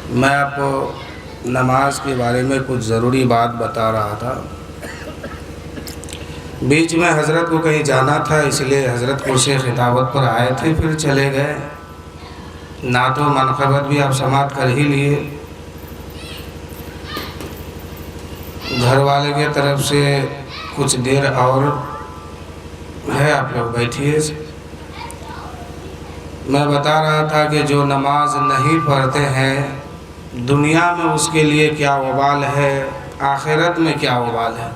میں آپ کو نماز کے بارے میں کچھ ضروری بات بتا رہا تھا۔ بیچ میں حضرت کو کہیں جانا تھا، اس لیے حضرت کو سے خطابت پر آئے تھے، پھر چلے گئے۔ نعت و منقبت بھی آپ سماعت کر ہی لیے۔ گھر والے کی طرف سے کچھ دیر اور ہے، آپ لوگ بیٹھیے۔ میں بتا رہا تھا کہ جو نماز نہیں پڑھتے ہیں دنیا میں اس کے لیے کیا وبال ہے، آخرت میں کیا وبال ہے۔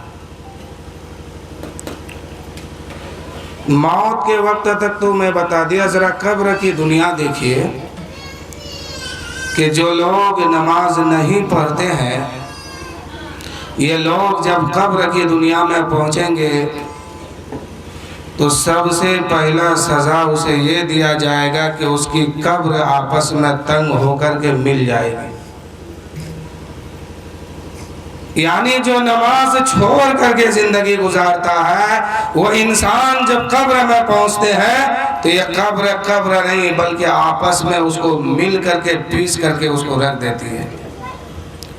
موت کے وقت تک تو میں بتا دیا، ذرا قبر کی دنیا دیکھیے کہ جو لوگ نماز نہیں پڑھتے ہیں یہ لوگ جب قبر کی دنیا میں پہنچیں گے تو سب سے پہلا سزا اسے یہ دیا جائے گا کہ اس کی قبر آپس میں تنگ ہو کر کے مل جائے گی۔ یعنی جو نماز چھوڑ کر کے زندگی گزارتا ہے وہ انسان جب قبر میں پہنچتے ہیں تو یہ قبر نہیں بلکہ آپس میں اس کو مل کر کے پیس کر کے اس کو رکھ دیتی ہے۔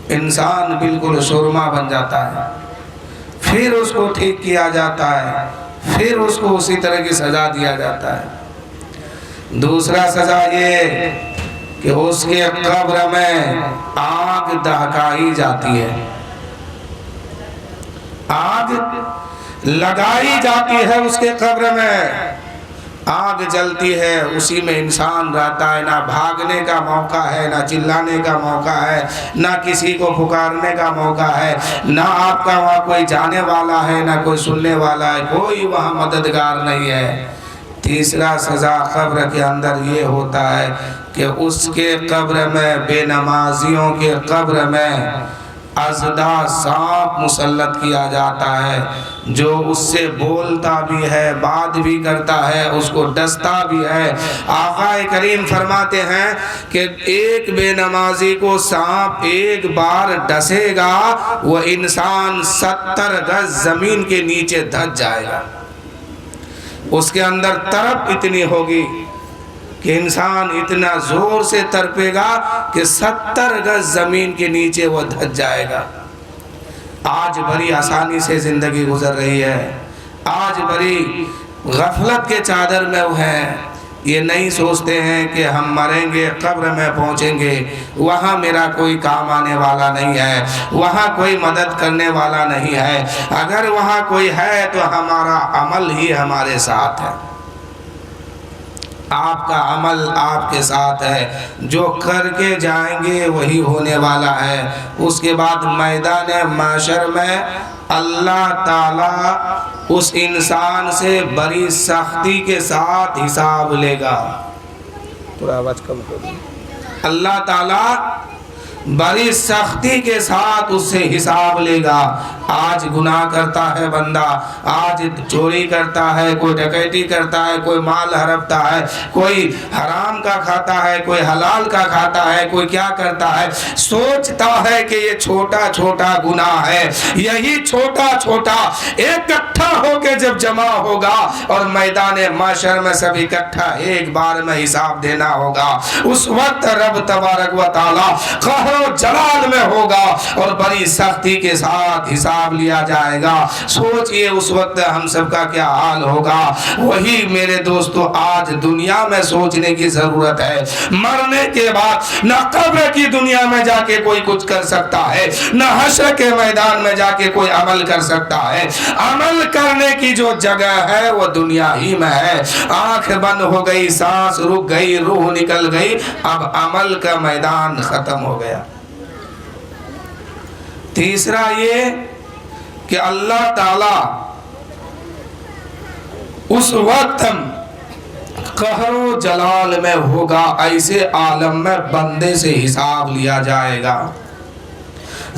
انسان بالکل سرما بن جاتا ہے، پھر اس کو ٹھیک کیا جاتا ہے، پھر اس کو اسی طرح کی سزا دیا جاتا ہے۔ دوسرا سزا یہ کہ اس کے قبر میں آگ دہکائی جاتی ہے، آگ لگائی جاتی ہے، اس کے قبر میں آگ جلتی ہے، اسی میں انسان رہتا ہے، نہ بھاگنے کا موقع ہے، نہ چلانے کا موقع ہے، نہ کسی کو پکارنے کا موقع ہے، نہ آپ کا وہاں کوئی جانے والا ہے، نہ کوئی سننے والا ہے، کوئی وہاں مددگار نہیں ہے۔ تیسرا سزا قبر کے اندر یہ ہوتا ہے کہ اس کے قبر میں، بے نمازیوں کے قبر میں ازدا سانپ مسلط کیا جاتا ہے، جو اس سے بولتا بھی ہے، بات بھی کرتا ہے، اس کو ڈستا بھی ہے۔ آقا کریم فرماتے ہیں کہ ایک بے نمازی کو سانپ ایک بار ڈسے گا وہ انسان 70 گز زمین کے نیچے دھس جائے گا۔ اس کے اندر تڑپ اتنی ہوگی کہ انسان اتنا زور سے تڑپے گا کہ 70 گز زمین کے نیچے وہ دھس جائے گا۔ آج بڑی آسانی سے زندگی گزر رہی ہے، آج بڑی غفلت کے چادر میں وہ ہیں، یہ نہیں سوچتے ہیں کہ ہم مریں گے، قبر میں پہنچیں گے، وہاں میرا کوئی کام آنے والا نہیں ہے، وہاں کوئی مدد کرنے والا نہیں ہے، اگر وہاں کوئی ہے تو ہمارا عمل ہی ہمارے ساتھ ہے، آپ کا عمل آپ کے ساتھ ہے، جو کر کے جائیں گے وہی ہونے والا ہے۔ اس کے بعد میدان محشر میں اللہ تعالیٰ اس انسان سے بڑی سختی کے ساتھ حساب لے گا۔ تھوڑا آواز کم کر دیں۔ اللہ تعالیٰ بڑی سختی کے ساتھ اس سے حساب لے گا۔ آج گناہ کرتا ہے بندہ، آج چوری کرتا ہے، کوئی ڈکیتی کرتا ہے، کوئی مال ہڑپتا ہے، کوئی حرام کا کھاتا ہے، کوئی حلال کا کھاتا ہے، کوئی کیا کرتا ہے، سوچتا ہے کہ یہ چھوٹا چھوٹا گناہ ہے، یہی چھوٹا چھوٹا اکٹھا ہو کے جب جمع ہوگا اور میدان محشر میں سب اکٹھا ایک بار میں حساب دینا ہوگا، اس وقت رب تبارک و تعالی قہر و جلال میں ہوگا اور بڑی سختی کے ساتھ حساب لیا جائے گا۔ سوچئے اس وقت ہم سب کا کیا حال ہوگا۔ وہی میرے دوستو آج دنیا میں سوچنے کی ضرورت ہے۔ مرنے کے بعد نہ قبر کی دنیا میں جا کے کوئی کچھ کر سکتا ہے، نہ حشر کے میدان میں جا کے کوئی عمل کر سکتا ہے۔ عمل کرنے کی جو جگہ ہے وہ دنیا ہی میں ہے۔ آنکھ بند ہو گئی، سانس رک گئی، روح نکل گئی، اب عمل کا میدان ختم ہو گیا۔ تیسرا یہ کہ اللہ تعالی اس وقت قہر و جلال میں ہوگا، ایسے عالم میں بندے سے حساب لیا جائے گا۔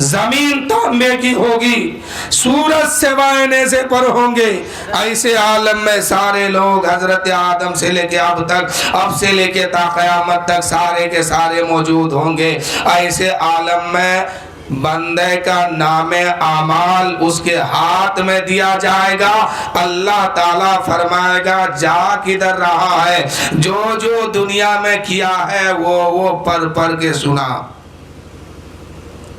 زمین تانبے کی ہوگی، سورج سوائے سے پر ہوں گے، ایسے عالم میں سارے لوگ حضرت آدم سے لے کے اب تک، اب سے لے کے تا قیامت تک سارے کے سارے موجود ہوں گے۔ ایسے عالم میں بندے کا نام اعمال اس کے ہاتھ میں دیا جائے گا۔ اللہ تعالیٰ فرمائے گا جا کدھر رہا ہے، جو جو دنیا میں کیا ہے وہ پر کے سنا۔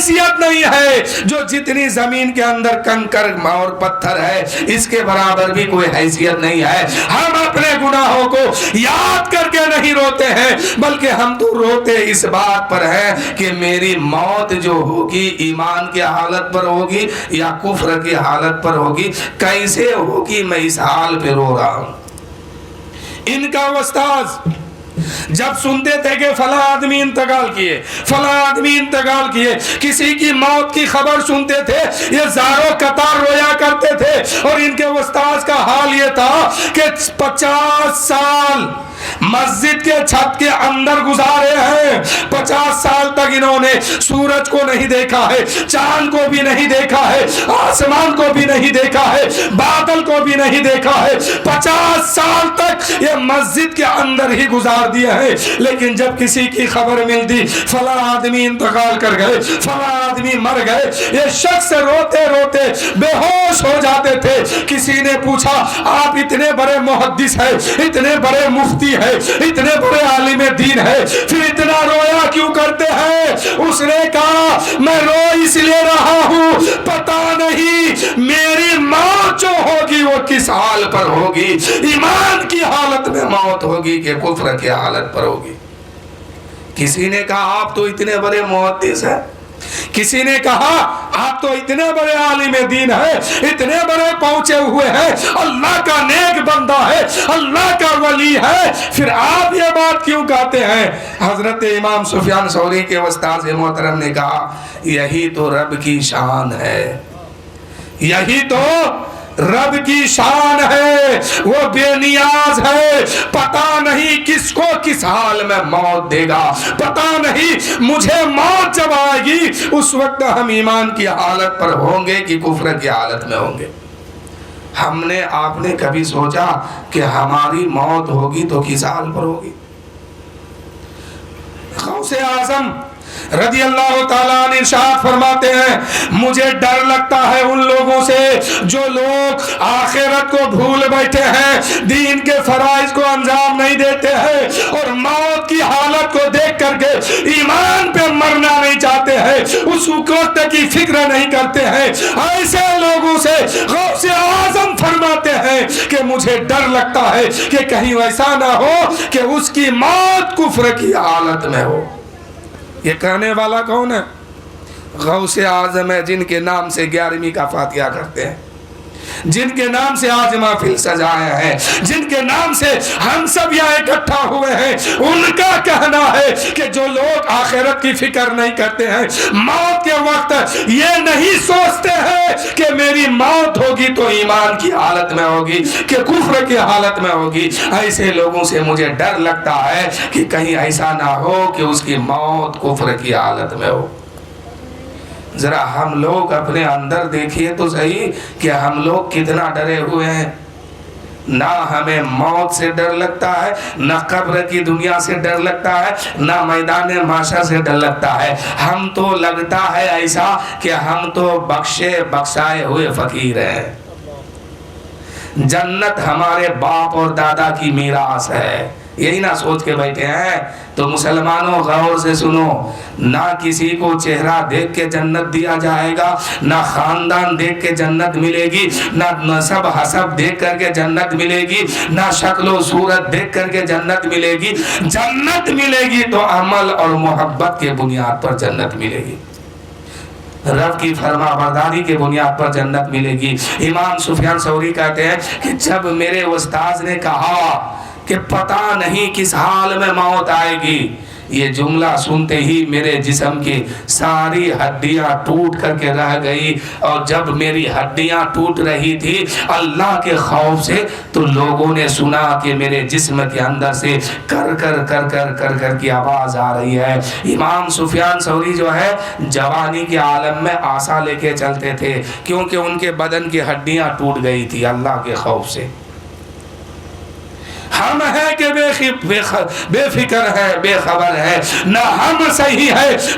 حیثیت نہیں ہے جو جتنی زمین کے اندر کنکر اور پتھر ہے اس کے برابر بھی کوئی حیثیت نہیں ہے. ہم اپنے گناہوں کو یاد کر کے نہیں روتے ہیں بلکہ ہم تو روتے اس بات پر ہیں کہ میری موت جو ہوگی ایمان کی حالت پر ہوگی یا کفر کی حالت پر ہوگی, کیسے ہوگی میں اس حال پہ رو رہا ہوں. ان کا استاذ جب سنتے تھے کہ فلاں آدمی انتقال کیے, فلاں آدمی انتقال کیے, کسی کی موت کی خبر سنتے تھے, یہ زاروں قطار رویا کرتے تھے. اور ان کے استاذ کا حال یہ تھا کہ 50 سال مسجد کے چھت کے اندر گزارے ہیں, 50 سال تک انہوں نے سورج کو نہیں دیکھا ہے, چاند کو بھی نہیں دیکھا ہے, آسمان کو بھی نہیں دیکھا ہے, بادل کو بھی نہیں دیکھا ہے. 50 سال تک یہ مسجد کے اندر ہی گزار دیا ہے. لیکن جب کسی کی خبر ملتی فلاں آدمی انتقال کر گئے, فلاں آدمی مر گئے, یہ شخص روتے روتے بے ہوش ہو جاتے تھے. کسی نے پوچھا آپ اتنے بڑے محدث ہیں, اتنے بڑے مفتی ہے, اتنے بڑے عالم دین ہے, پھر اتنا رویا کیوں کرتے ہیں؟ اس نے کہا میں رو اس لیے رہا ہوں, پتا نہیں میری موت جو ہوگی وہ کس حال پر ہوگی, ایمان کی حالت میں موت ہوگی کہ کفر کی حالت پر ہوگی. کسی نے کہا آپ تو اتنے بڑے محدث ہیں, کسی نے کہا آپ تو اتنے بڑے عالم دین ہیں, اتنے بڑے پہنچے ہوئے ہیں, اللہ کا نیک بندہ ہے, اللہ کا ولی ہے, پھر آپ یہ بات کیوں کہتے ہیں؟ حضرت امام سفیان ثوری کے استاذ محترم نے کہا یہی تو رب کی شان ہے, یہی تو رب کی شان ہے, وہ بے نیاز ہے. پتا نہیں کس کو کس حال میں موت دے گا, پتا نہیں مجھے موت جب آئے گی اس وقت ہم ایمان کی حالت پر ہوں گے کہ کفر کی حالت میں ہوں گے. ہم نے آپ نے کبھی سوچا کہ ہماری موت ہوگی تو کس حال پر ہوگی؟ غوث اعظم رضی اللہ تعالیٰ عنہ ارشاد فرماتے ہیں مجھے ڈر لگتا ہے ان لوگوں سے جو لوگ آخرت کو بھول بیٹھے ہیں, دین کے فرائض کو انجام نہیں دیتے ہیں اور موت کی حالت کو دیکھ کر کے ایمان پہ مرنا نہیں چاہتے ہیں, اس وقت کی فکر نہیں کرتے ہیں. ایسے لوگوں سے غوث اعظم فرماتے ہیں کہ مجھے ڈر لگتا ہے کہ کہیں ایسا نہ ہو کہ اس کی موت کفر کی حالت میں ہو. یہ کہنے والا کون ہے؟ غوث اعظم ہے, جن کے نام سے 11ویں کا فاتحہ کرتے ہیں, جن کے نام سے آج محفل سجایا ہے, جن کے نام سے ہم سب یہاں اکٹھا ہوئے ہیں. ان کا کہنا ہے کہ جو لوگ آخرت کی فکر نہیں کرتے ہیں, موت کے وقت یہ نہیں سوچتے ہیں کہ میری موت ہوگی تو ایمان کی حالت میں ہوگی کہ کفر کی حالت میں ہوگی, ایسے لوگوں سے مجھے ڈر لگتا ہے کہ کہیں ایسا نہ ہو کہ اس کی موت کفر کی حالت میں ہو. ذرا ہم لوگ اپنے اندر دیکھیے تو صحیح کہ ہم لوگ کتنا ڈرے ہوئے ہیں. نہ ہمیں موت سے ڈر لگتا ہے, نہ قبر کی دنیا سے ڈر لگتا ہے, نہ میدان محشر سے ڈر لگتا ہے. ہم تو لگتا ہے ایسا کہ ہم تو بخشائے ہوئے فقیر ہیں. جنت ہمارے باپ اور دادا کی میراث ہے, یہی نہ سوچ کے بیٹھے ہیں. تو مسلمانوں غور سے سنو, نہ کسی کو چہرہ دیکھ کے جنت دیا جائے گا, نہ خاندان دیکھ کے جنت ملے گی, نہ نسب حسب دیکھ کر کے جنت ملے گی, نہ شکل و صورت دیکھ کر کے جنت ملے گی. جنت ملے گی تو عمل اور محبت کے بنیاد پر جنت ملے گی, رب کی فرما برداری کے بنیاد پر جنت ملے گی. امام سفیان ثوری کہتے ہیں کہ جب میرے استاذ نے کہا کہ پتہ نہیں کس حال میں موت آئے گی, یہ جملہ سنتے ہی میرے جسم کی ساری ہڈیاں ٹوٹ کر کے رہ گئی. اور جب میری ہڈیاں ٹوٹ رہی تھی اللہ کے خوف سے, تو لوگوں نے سنا کہ میرے جسم کے اندر سے کر کر کر کر کر کر کی آواز آ رہی ہے. امام سفیان ثوری جو ہے جوانی کے عالم میں آسا لے کے چلتے تھے کیونکہ ان کے بدن کی ہڈیاں ٹوٹ گئی تھی اللہ کے خوف سے. ہم ہیں کہ بے فکر ہے, بے خبر ہے, نہ ہم صحیح ہے,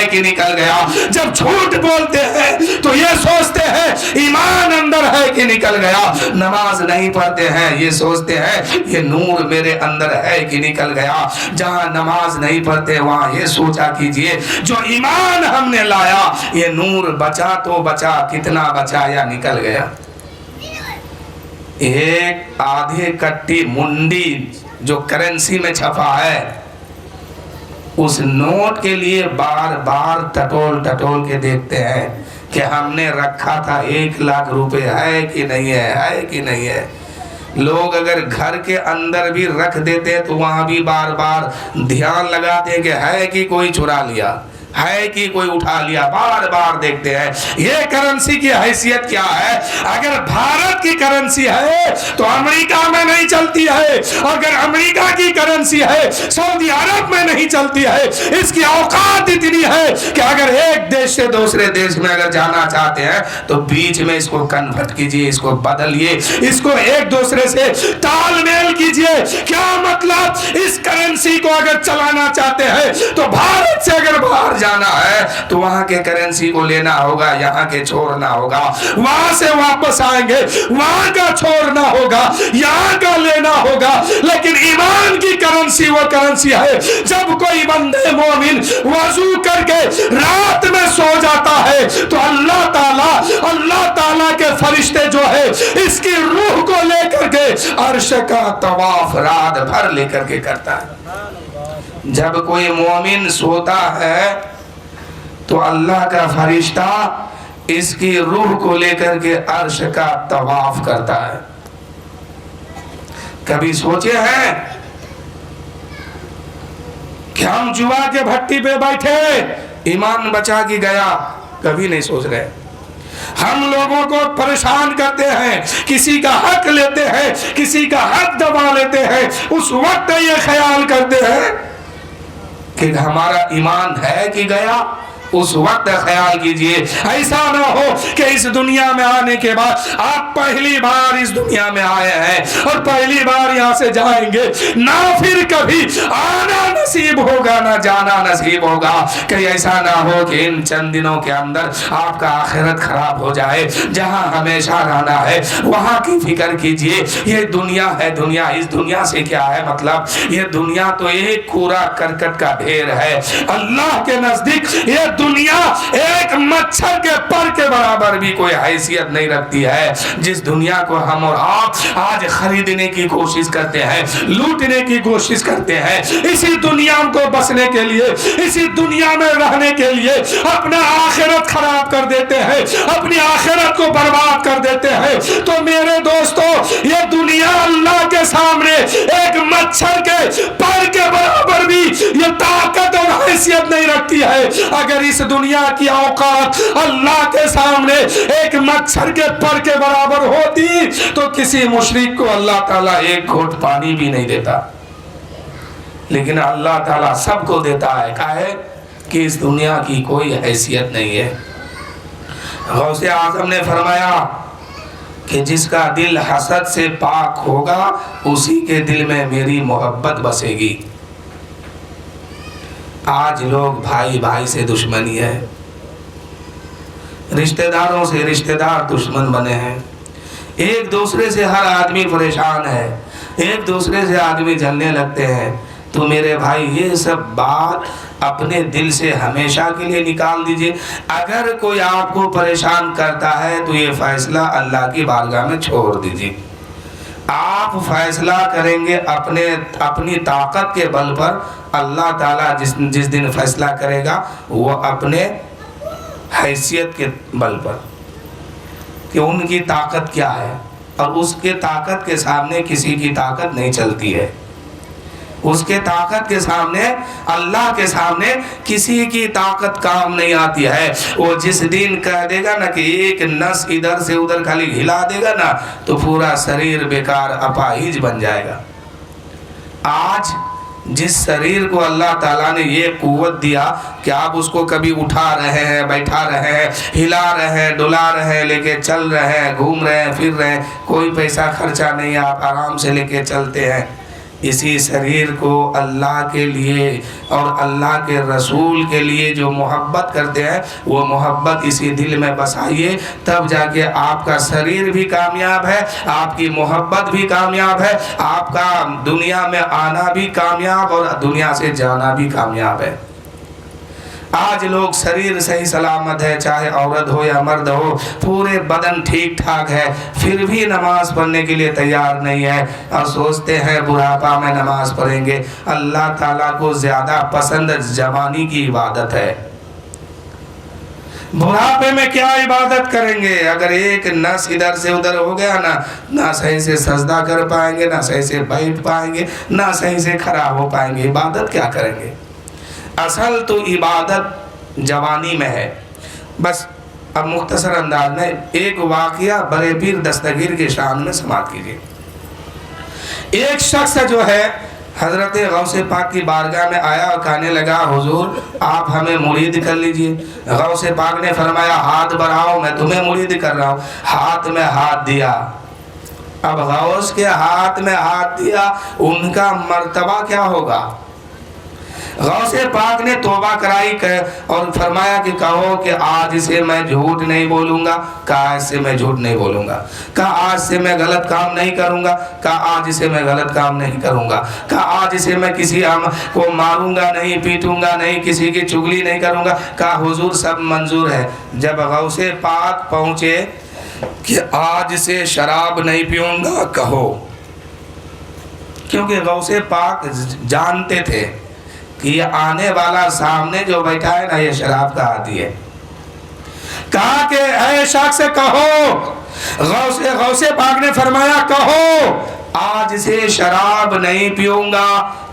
ہے کہ نکل گیا. جب جھوٹ بولتے ہیں تو یہ سوچتے ہیں ایمان اندر ہے کہ نکل گیا. نماز نہیں پڑھتے ہیں یہ سوچتے ہیں یہ نور میرے اندر ہے کہ نکل گیا. جہاں نماز نہیں پڑھتے وہاں یہ سوچا کیجئے جو ایمان ہم نے لایا یہ نور بچا تو بچا, کتنا بچا یا نکل گیا. ایک آدھے کٹی منڈی جو کرنسی میں چھپا ہے اس نوٹ کے لیے بار بار ٹٹول ٹٹول کے دیکھتے ہیں کہ ہم نے رکھا تھا 1 لاکھ روپے ہے کہ نہیں ہے, ہے کہ نہیں ہے. لوگ اگر گھر کے اندر بھی رکھ دیتے تو وہاں بھی بار بار دھیان لگاتے کہ ہے کہ کوئی چرا لیا, ہے کہ کوئی اٹھا لیا, بار بار دیکھتے ہیں. یہ کرنسی کی حیثیت کیا ہے؟ اگر بھارت کی کرنسی ہے تو امریکہ میں نہیں چلتی ہے, اگر امریکہ کی کرنسی ہے سعودی عرب میں نہیں چلتی ہے. اس کی اوقات اتنی ہے کہ اگر ایک دیش سے دوسرے دیش میں اگر جانا چاہتے ہیں تو بیچ میں اس کو کنورٹ کیجئے, اس کو بدلیے, اس کو ایک دوسرے سے تال میل کیجئے. کیا مطلب؟ اس کرنسی کو اگر چلانا چاہتے ہیں تو بھارت سے اگر باہر جانا ہے تو وہاں کے کرنسی کو لینا ہوگا, یہاں کے چھوڑنا ہوگا. وہاں سے واپس آئیں گے وہاں کا چھوڑنا ہوگا, یہاں کا لینا ہوگا. لیکن ایمان کی کرنسی وہ کرنسی ہے جب کوئی بندے مومن وضو کر کے رات میں سو جاتا ہے تو اللہ تعالیٰ کے فرشتے جو ہے اس کی روح کو لے کر کے عرش کا طواف رات بھر لے کر کے کرتا ہے. جب کوئی مومن سوتا ہے تو اللہ کا فرشتہ اس کی روح کو لے کر کے عرش کا طواف کرتا ہے. کبھی سوچے ہیں کہ ہم جوا کے بھٹی پہ بیٹھے ایمان بچا کے گیا؟ کبھی نہیں سوچ رہے. ہم لوگوں کو پریشان کرتے ہیں, کسی کا حق لیتے ہیں, کسی کا حق دبا لیتے ہیں, اس وقت یہ خیال کرتے ہیں کہ ہمارا ایمان ہے کہ گیا. اس وقت خیال کیجئے ایسا نہ ہو کہ اس دنیا میں آنے کے بعد آپ پہلی بار اس دنیا میں آئے ہیں اور پہلی بار یہاں سے جائیں گے, نہ پھر کبھی آنا نصیب ہوگا نہ جانا نصیب ہوگا. کہ ایسا نہ ہو کہ ان چند دنوں کے اندر آپ کا آخرت خراب ہو جائے. جہاں ہمیشہ رہنا ہے وہاں کی فکر کیجئے. یہ دنیا ہے, دنیا اس دنیا سے کیا ہے مطلب؟ یہ دنیا تو ایک کوڑا کرکٹ کا ڈھیر ہے. اللہ کے نزدیک یہ دنیا ایک مچھر کے پر کے برابر بھی کوئی حیثیت نہیں رکھتی ہے. جس دنیا کو ہم اور آپ آج خریدنے کی کوشش کرتے ہیں, لوٹنے کی کوشش کرتے ہیں, اسی دنیا کو بسنے کے لیے, اسی دنیا میں رہنے کے لیے اپنا آخرت خراب کر دیتے ہیں, اپنی آخرت کو برباد کر دیتے ہیں. تو میرے دوستو یہ دنیا اللہ کے سامنے ایک مچھر کے پر کے برابر بھی یہ طاقت اور حیثیت نہیں رکھتی ہے. اگر اس دنیا کی اوقات اللہ کے سامنے ایک مچھر کے پر کے برابر ہوتی تو کسی مشرک کو اللہ تعالیٰ ایک گھونٹ پانی بھی نہیں دیتا. لیکن اللہ تعالیٰ سب کو دیتا ہے. کہے کہ اس دنیا کی کوئی حیثیت نہیں ہے. غوث اعظم نے فرمایا کہ جس کا دل حسد سے پاک ہوگا اسی کے دل میں میری محبت بسے گی. آج لوگ بھائی بھائی سے دشمنی ہے, رشتہ داروں سے رشتہ دار دشمن بنے ہیں, ایک دوسرے سے ہر آدمی پریشان ہے, ایک دوسرے سے آدمی جلنے لگتے ہیں. تو میرے بھائی یہ سب بات اپنے دل سے ہمیشہ کے لیے نکال دیجئے. اگر کوئی آپ کو پریشان کرتا ہے تو یہ فیصلہ اللہ کی بارگاہ میں چھوڑ دیجئے. آپ فیصلہ کریں گے اپنی طاقت کے بل پر. اللہ تعالیٰ جس دن فیصلہ کرے گا وہ اپنے حیثیت کے بل پر کہ ان کی طاقت کیا ہے, اور اس کے طاقت کے سامنے کسی کی طاقت نہیں چلتی ہے. اس کے طاقت کے سامنے, اللہ کے سامنے کسی کی طاقت کام نہیں آتی ہے. وہ جس دن کہہ دے گا نا کہ ایک نس ادھر سے ادھر خالی ہلا دے گا نا تو پورا شریر بیکار اپاہج بن جائے گا. آج جس شریر کو اللہ تعالیٰ نے یہ قوت دیا کہ آپ اس کو کبھی اٹھا رہے ہیں, بیٹھا رہے ہیں, ہلا رہے ہیں, ڈلا رہے ہیں, لے کے چل رہے ہیں, گھوم رہے ہیں, پھر رہے ہیں, کوئی پیسہ خرچہ نہیں, آپ آرام سے لے کے چلتے ہیں. اسی شریر کو اللہ کے لیے اور اللہ کے رسول کے لیے جو محبت کرتے ہیں وہ محبت اسی دل میں بسائیے، تب جا کے آپ کا شریر بھی کامیاب ہے، آپ کی محبت بھی کامیاب ہے، آپ کا دنیا میں آنا بھی کامیاب اور دنیا سے جانا بھی کامیاب ہے۔ آج لوگ شریر صحیح سلامت ہے، چاہے عورت ہو یا مرد ہو، پورے بدن ٹھیک ٹھاک ہے، پھر بھی نماز پڑھنے کے لیے تیار نہیں ہے اور سوچتے ہیں بڑھاپا میں نماز پڑھیں گے۔ اللہ تعالیٰ کو زیادہ پسند جوانی کی عبادت ہے۔ بڑھاپے میں کیا عبادت کریں گے؟ اگر ایک نس ادھر سے ادھر ہو گیا نہ صحیح سے سجدہ کر پائیں گے، نہ صحیح سے بیٹھ پائیں گے، نہ صحیح سے کھڑا ہو پائیں گے، عبادت کیا کریں گے؟ اصل تو عبادت جوانی میں ہے۔ بس اب مختصر انداز میں ایک واقعہ بڑے پیر دستگیر کے شان میں سماعت کیجیے۔ ایک شخص جو ہے حضرت غوث پاک کی بارگاہ میں آیا اور کہنے لگا حضور آپ ہمیں مرید کر لیجئے۔ غوث پاک نے فرمایا ہاتھ بڑھاؤ میں تمہیں مرید کر رہا ہوں۔ ہاتھ میں ہاتھ دیا۔ اب غوث کے ہاتھ میں ہاتھ دیا، ان کا مرتبہ کیا ہوگا؟ غوث پاک نے توبہ کرائی اور فرمایا کہ کہو کہ آج سے میں جھوٹ نہیں بولوں گا، کہا آج سے میں جھوٹ نہیں بولوں گا، کہا آج سے میں غلط کام نہیں کروں گا، کہا آج سے میں غلط کام نہیں کروں گا، کہا آج سے میں کسی کو ماروں گا نہیں، پیٹوں گا نہیں، کسی کی چغلی نہیں کروں گا، کہا حضور سب منظور ہے۔ جب غوث پاک پہنچے کہ آج سے شراب نہیں پیوں گا کہو، کیونکہ غوث پاک جانتے تھے کہ یہ آنے والا سامنے جو بیٹھا ہے نا یہ شراب کا عادی ہے۔ کہا کہ اے شخص کہو، غوث پاک نے فرمایا کہو آج سے شراب نہیں پیوں گا۔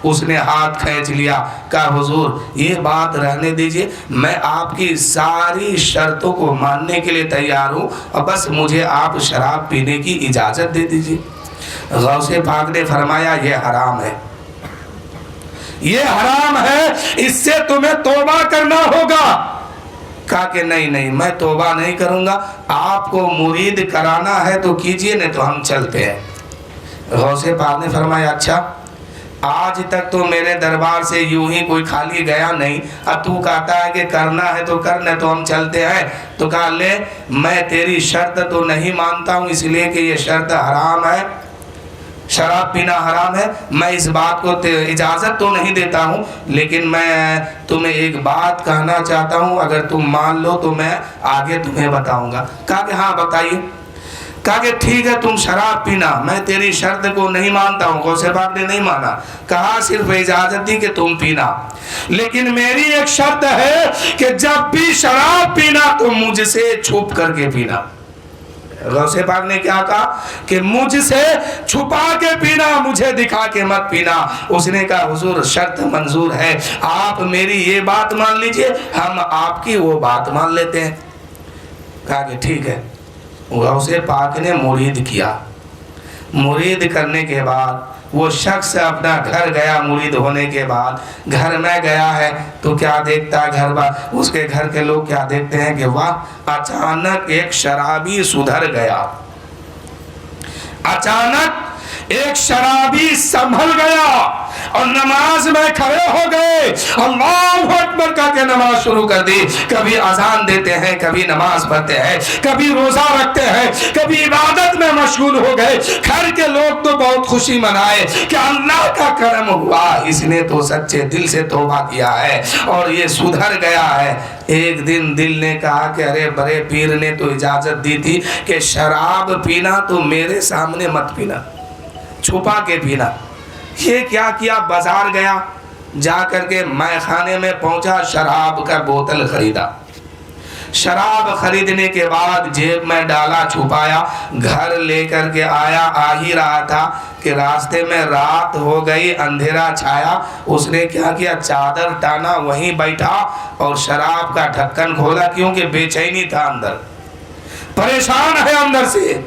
اس نے ہاتھ کھینچ لیا، کہا حضور یہ بات رہنے دیجئے، میں آپ کی ساری شرطوں کو ماننے کے لیے تیار ہوں اور بس مجھے آپ شراب پینے کی اجازت دے دیجئے۔ غوث پاک نے فرمایا یہ حرام ہے، یہ حرام ہے، اس سے تمہیں توبہ کرنا ہوگا۔ کہا کہ نہیں میں توبہ نہیں کروں گا، آپ کو مرید کرانا ہے تو کیجئے نہیں تو ہم چلتے ہیں۔ غوث پاک نے فرمایا اچھا آج تک تو میرے دربار سے یوں ہی کوئی خالی گیا نہیں، اب تو کہتا ہے کہ کرنا ہے تو کرنا تو ہم چلتے ہیں۔ تو کہا لے میں تیری شرط تو نہیں مانتا ہوں اس لیے کہ یہ شرط حرام ہے، شراب پینا حرام ہے، میں اس بات کو اجازت تو نہیں دیتا ہوں، لیکن میں تمہیں ایک بات کہنا چاہتا ہوں، اگر تم مان لو تو میں آگے تمہیں بتاؤں گا۔ کہا کہ ہاں بتائیے۔ کہا کہ ٹھیک ہے تم شراب پینا، میں تیری شرط کو نہیں مانتا ہوں۔ غوث پاک نے نہیں مانا، کہا صرف اجازت دی کہ تم پینا، لیکن میری ایک شرط ہے کہ جب بھی شراب پینا تو مجھ سے چھپ کر کے پینا۔ غوث پاک نے کیا کہا کہ مجھ سے چھپا کے پینا، مجھے دکھا کے مت پینا۔ اس نے کہا حضور شرط منظور ہے، آپ میری یہ بات مان لیجئے، ہم آپ کی وہ بات مان لیتے ہیں۔ کہا کہ ٹھیک ہے۔ غوث پاک نے مرید کیا، مرید کرنے کے بعد وہ شخص اپنا گھر گیا، مرید ہونے کے بعد گھر میں گیا ہے تو کیا دیکھتا ہے اس کے گھر کے لوگ کیا دیکھتے ہیں کہ واہ اچانک ایک شرابی سدھر گیا، اچانک ایک شرابی سنبھل گیا اور نماز میں کھڑے ہو گئے، اللہ اکبر کہا کہ نماز شروع کر دی۔ کبھی اذان دیتے ہیں، کبھی نماز پڑھتے ہیں، کبھی روزہ رکھتے ہیں، کبھی عبادت میں مشغول ہو گئے۔ گھر کے لوگ تو بہت خوشی منائے کہ اللہ کا کرم ہوا، اس نے تو سچے دل سے توبہ کیا ہے اور یہ سدھر گیا ہے۔ ایک دن دل نے کہا کہ ارے بڑے پیر نے تو اجازت دی تھی کہ شراب پینا تو میرے سامنے مت پینا، چھپا کے پینا۔ یہ کیا کیا، بازار گیا، جا کر کے مے خانے میں پہنچا، شراب کا بوتل خریدا، شراب خریدنے کے بعد جیب میں ڈالا، چھپایا، گھر لے کر کے آیا، آ ہی رہا تھا کہ راستے میں رات ہو گئی، اندھیرا چھایا۔ اس نے کیا کیا، چادر ٹانا، وہیں بیٹھا اور شراب کا ڈھکن کھولا، کیونکہ بے چینی تھا، اندر پریشان ہے اندر سے۔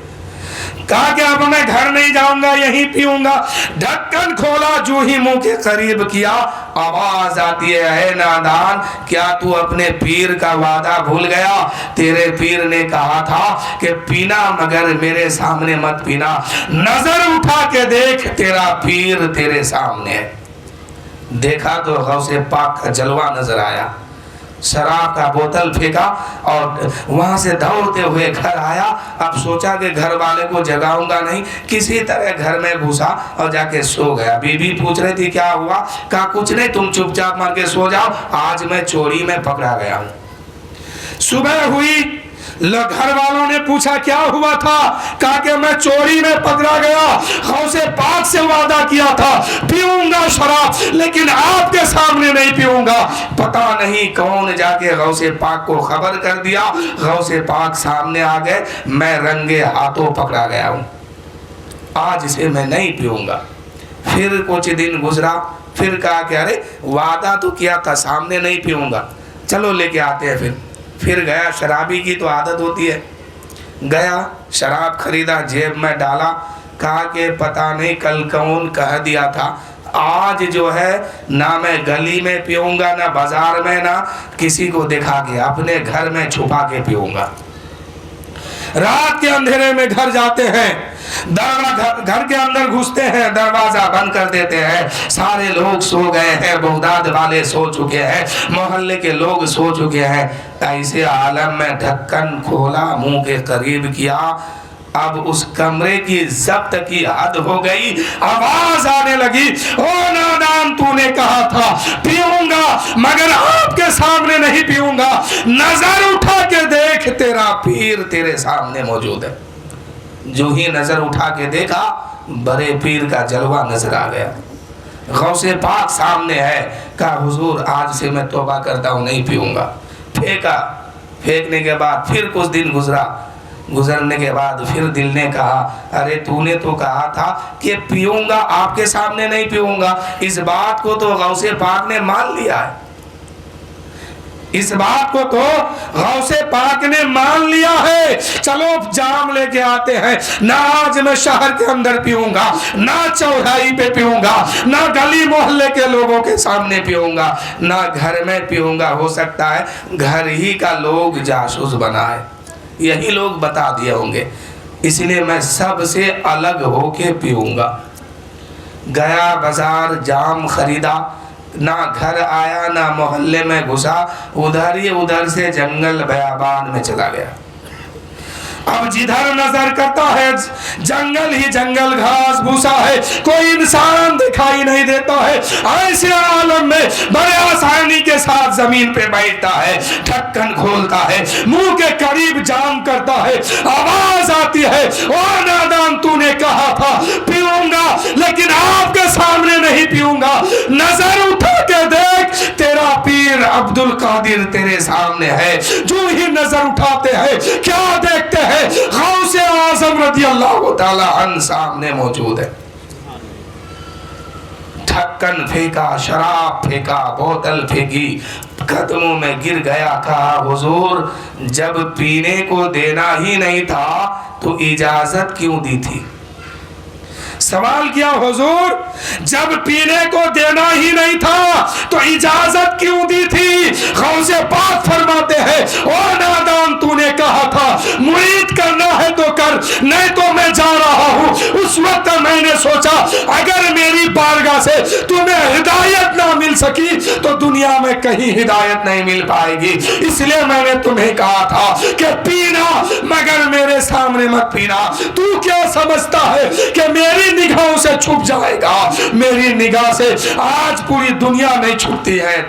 کہا کہ اب میں گھر نہیں جاؤں گا, یہیں پیوں گا. ڈھکن کھولا, جو ہی منہ کے قریب کیا, آواز آتی ہے, اے نادان, کیا تو اپنے پیر کا وعدہ بھول گیا؟ تیرے پیر نے کہا تھا کہ پینا مگر میرے سامنے مت پینا. نظر اٹھا کے دیکھ, تیرا پیر تیرے سامنے ہے. دیکھا تو غوث پاک کا جلوہ نظر آیا. شراب کا بوتل پھینکا اور وہاں سے دوڑتے ہوئے گھر آیا. اب سوچا کہ گھر والے کو جگاؤں گا نہیں, کسی طرح گھر میں گھسا اور جا کے سو گیا. بیوی پوچھ رہی تھی کیا ہوا؟ کہا کچھ نہیں, تم چپ چاپ مار کے سو جاؤ, آج میں چوری میں پکڑا گیا ہوں. صبح ہوئی, گھر والوں نے پوچھا کیا ہوا تھا؟ کہا کہ میں چوری میں پکڑا گیا, غوث پاک سے وعدہ کیا تھا پیوں گا شراب, لیکن آپ کے سامنے نہیں پیوں گا. پتہ نہیں کون جا کے غوث پاک کو خبر کر دیا. غوث پاک سامنے آ گئے, میں رنگے ہاتھوں پکڑا گیا ہوں, آج سے میں نہیں پیوں گا. پھر کچھ دن گزرا, پھر کہا کہ ارے وعدہ تو کیا تھا, سامنے نہیں پیوں گا, چلو لے کے آتے ہیں. پھر گیا, شرابی کی تو عادت ہوتی ہے, گیا شراب خریدا, جیب میں ڈالا, کہا کہ پتہ نہیں کل کون کہہ دیا تھا, آج جو ہے نہ میں گلی میں پیوں گا, نہ بازار میں, نہ کسی کو دکھا کے, اپنے گھر میں چھپا کے پیوں گا. رات کے اندھیرے میں گھر جاتے ہیں, گھر کے اندر گھستے ہیں, دروازہ بند کر دیتے ہیں. سارے لوگ سو گئے ہیں, بغداد والے سو چکے ہیں, محلے کے لوگ سو چکے ہیں. ایسے عالم میں ڈھکن کھولا, منہ کے قریب کیا, اب اس کمرے کی ضبط کی حد ہو گئی. آواز آنے لگی, او نادان, تو نے کہا تھا پیوں گا مگر آپ کے سامنے نہیں پیوں گا. نظر اٹھا کے دیکھ, تیرا پیر تیرے سامنے موجود ہے. جو ہی نظر اٹھا کے دیکھا, بڑے پیر کا جلوہ نظر آ گیا. غوث پاک سامنے ہے. کہا حضور آج سے میں توبہ کرتا ہوں, نہیں پیوں گا. پھینکا. پھینکنے کے بعد پھر کچھ دن گزرنے کے بعد پھر دل نے کہا, ارے تو نے تو کہا تھا کہ پیوں گا, آپ کے سامنے نہیں پیوں گا. اس بات کو تو غوث پاک نے مان لیا ہے, اس بات کو تو غوث پاک نے مان لیا ہے. چلو جام لے کے آتے ہیں, نہ آج میں شہر کے اندر پیوں گا, نہ چوراہی پہ پیوں گا, نہ گلی محلے کے لوگوں کے سامنے پیوں گا, نہ گھر میں پیوں گا. ہو سکتا ہے گھر ہی کا لوگ جاسوس بنائے, یہی لوگ بتا دیے ہوں گے, اس لیے میں سب سے الگ ہو کے پیوں گا. گیا بازار, جام خریدا, نہ گھر آیا نہ محلے میں گھسا, ادھر سے جنگل بیابان میں چلا گیا. اب جدھر نظر کرتا ہے جنگل ہی جنگل, گھاس بھوسا ہے, کوئی انسان دکھائی نہیں دیتا ہے. ایسے عالم میں بڑے آسانی کے ساتھ زمین پہ بیٹھتا ہے, ڈھکن کھولتا ہے, منہ کے قریب جام کرتا ہے. آواز آتی ہے, او نادان, تو نے کہا تھا پیوں گا لیکن آپ کے سامنے نہیں پیوں گا. نظر اٹھا کے دیکھ, تیرا پیر عبد القادر تیرے سامنے ہے. جو ہی نظر اٹھاتے ہیں, کیا دیکھتے ہیں؟ غوث اعظم رضی اللہ تعالی عنہ سامنے موجود ہے. ڈھکن پھینکا, شراب پھینکا, بوتل پھینکی, قدموں میں گر گیا. کہا حضور جب پینے کو دینا ہی نہیں تھا تو اجازت کیوں دی تھی؟ سوال کیا, حضور جب پینے کو دینا ہی نہیں تھا تو اجازت کیوں دی تھی؟ غوث پاک فرماتے ہیں, او نادان, تو نے کہا تھا مرید کرنا ہے تو کر, نہیں تو میں جا رہا ہوں. اس وقت میں نے سوچا اگر میری بارگاہ سے تمہیں ہدایت نہ مل سکی تو دنیا میں کہیں ہدایت نہیں مل پائے گی. اس لیے میں نے تمہیں کہا تھا کہ پینا مگر میرے سامنے مت پینا. تو کیا سمجھتا ہے کہ میری نگاہوں سے چھپ جائے گا؟ میری نگاہ سے آج پوری دنیا نہیں چھپتی ہے.